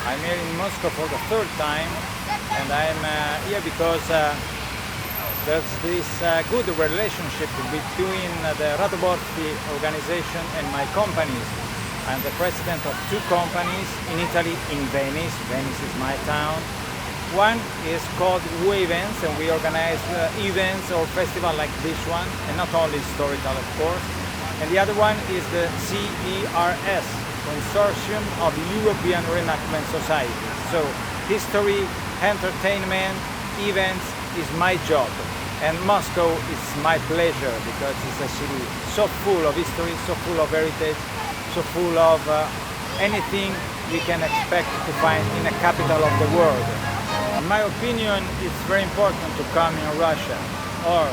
I'm here in Moscow for the third time, and I'm here because there's this good relationship between the Radoborti organization and my companies. I'm the president of two companies in Italy, in Venice. Venice is my town. One is called Events, and we organize events or festivals like this one, and not only historical, of course. And the other one is the CERS, Consortium of European Reenactment Societies. So history, entertainment, events is my job. And Moscow is my pleasure because it's a city so full of history, so full of heritage, so full of anything we can expect to find in a capital of the world. In my opinion, it's very important to come in Russia, or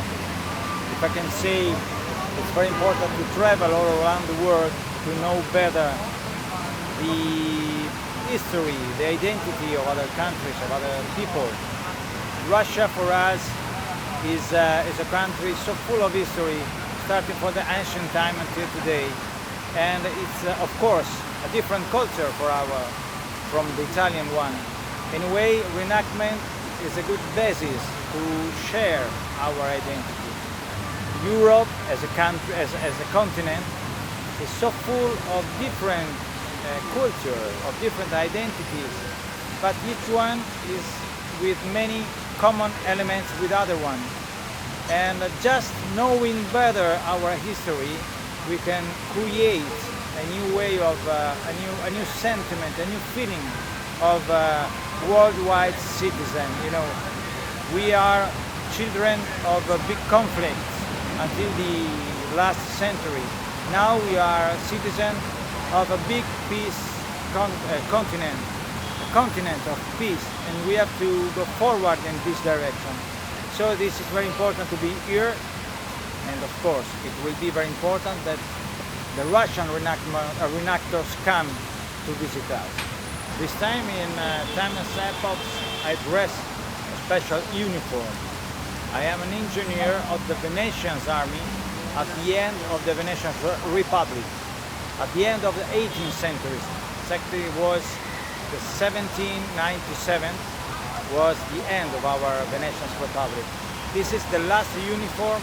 if I can say, it's very important to travel all around the world to know better the history, the identity of other countries, of other people. Russia for us is a country so full of history, starting from the ancient time until today. And it's, of course, a different culture from the Italian one. In a way, reenactment is a good basis to share our identity. Europe as a country, as a continent, is so full of different culture, of different identities, but each one is with many common elements with other ones. And just knowing better our history, we can create a new way of, a new sentiment, a new feeling of worldwide citizen. You know, we are children of big conflicts until the last century. Now we are citizens of a big peace continent, a continent of peace, and we have to go forward in this direction. So this is very important to be here, and of course it will be very important that the Russian reenactors come to visit us. This time in timeless epochs I dress a special uniform. I am an engineer of the Venetian army at the end of the Venetian Republic. At the end of the 18th century, exactly was the 1797 was the end of our Venetian Republic. This is the last uniform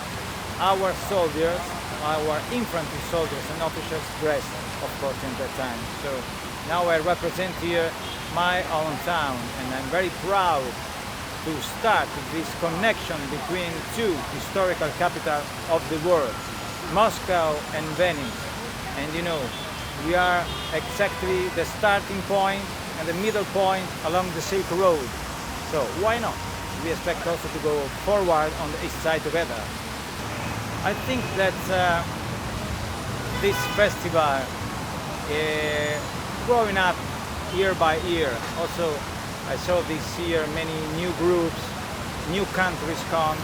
our soldiers, our infantry soldiers and officers dressed, of course, in that time. So now I represent here my own town, and I'm very proud to start this connection between two historical capitals of the world, Moscow and Venice. And you know, we are exactly the starting point and the middle point along the Silk Road. So why not? We expect also to go forward on the east side together. I think that this festival, growing up year by year, also I saw this year many new groups, new countries come,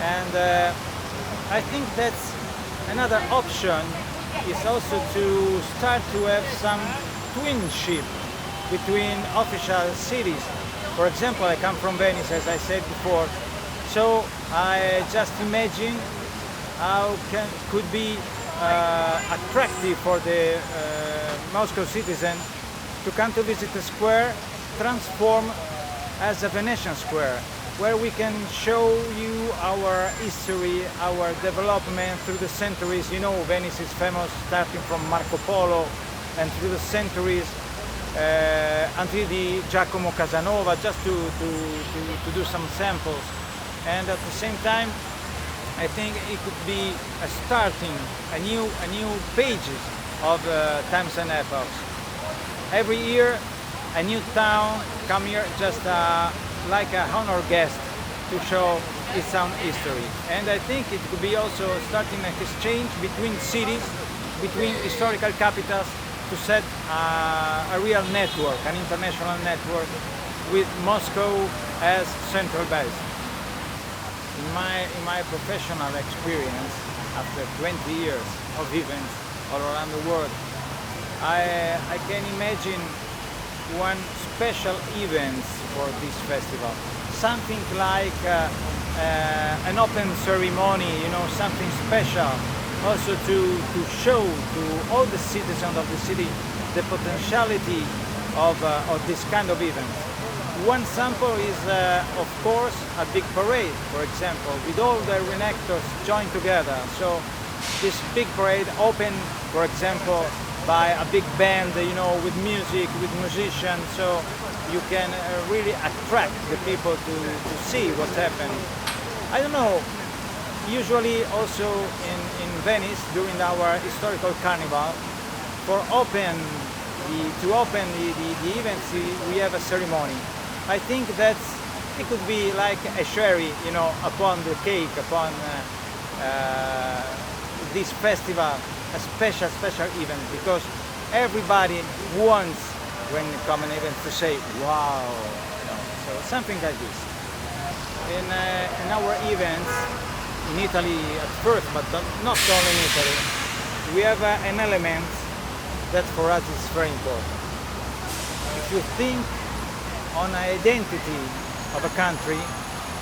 and I think that's another option is also to start to have some twinship between official cities. For example, I come from Venice, as I said before, so I just imagine how could be attractive for the Moscow citizen to come to visit the square, transform as a Venetian square, where we can show you our history, our development through the centuries. You know, Venice is famous starting from Marco Polo and through the centuries until the Giacomo Casanova, just to do some samples. And at the same time, I think it could be a starting, a new pages of times and epochs. Every year, a new town come here just like an honor guest to show its own history. And I think it could be also starting an exchange between cities, between historical capitals, to set a real network, an international network, with Moscow as central base. In my professional experience, after 20 years of events all around the world, I can imagine one special event for this festival. Something like an open ceremony, you know, something special. Also to show to all the citizens of the city the potentiality of this kind of event. One sample is, of course, a big parade, for example, with all the reenactors joined together. So this big parade opened, for example, by a big band, with music, with musicians, so you can really attract the people to see what's happening. I don't know, usually also in Venice, during our historical carnival, to open the events, we have a ceremony. I think that it could be like a cherry, upon the cake, upon this festival, a special event, because everybody wants, when you come an event, to say, wow, so something like this. In our events, in Italy at first, but not only in Italy, we have an element that for us is very important. If you think on identity of a country,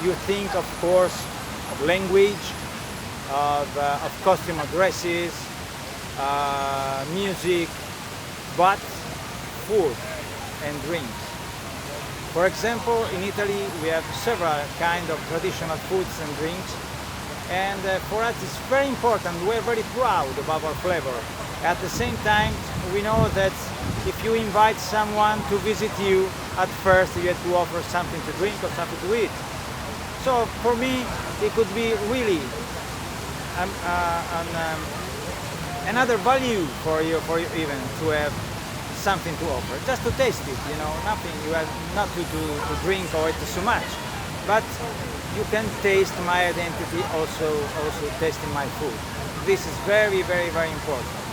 you think, of course, of language, of costume, of dresses, music, but food and drinks. For example, in Italy we have several kinds of traditional foods and drinks, and for us it's very important. We're very proud of our flavor. At the same time, we know that if you invite someone to visit you, at first you have to offer something to drink or something to eat. So for me, it could be really another value for your event to have something to offer, just to taste it. Nothing. You have not to drink or eat so much, but you can taste my identity, also tasting my food. This is very, very, very important.